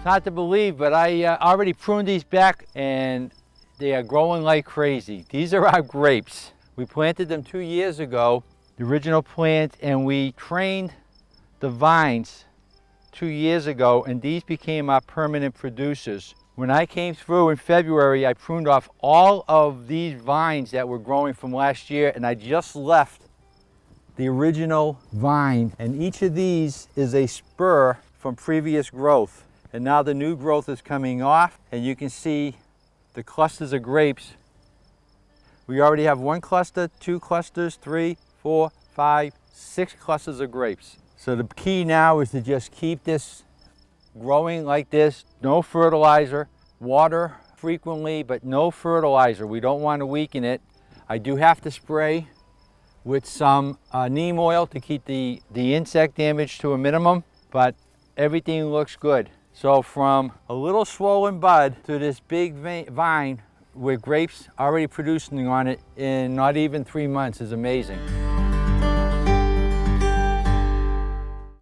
It's hard to believe, but I already pruned these back and they are growing like crazy. These are our grapes. We planted them 2 years ago, the original plant, and we trained the vines 2 years ago, and these became our permanent producers. When I came through in February, I pruned off all of these vines that were growing from last year, and I just left the original vine, and each of these is a spur from previous growth. And now the new growth is coming off, and you can see the clusters of grapes. We already have 1 cluster, 2 clusters, 3, 4, 5, 6 clusters of grapes. So the key now is to just keep this growing like this. No fertilizer, water frequently, but no fertilizer. We don't want to weaken it. I do have to spray with some neem oil to keep the insect damage to a minimum, but everything looks good. So from a little swollen bud to this big vine with grapes already producing on it in not even 3 months is amazing.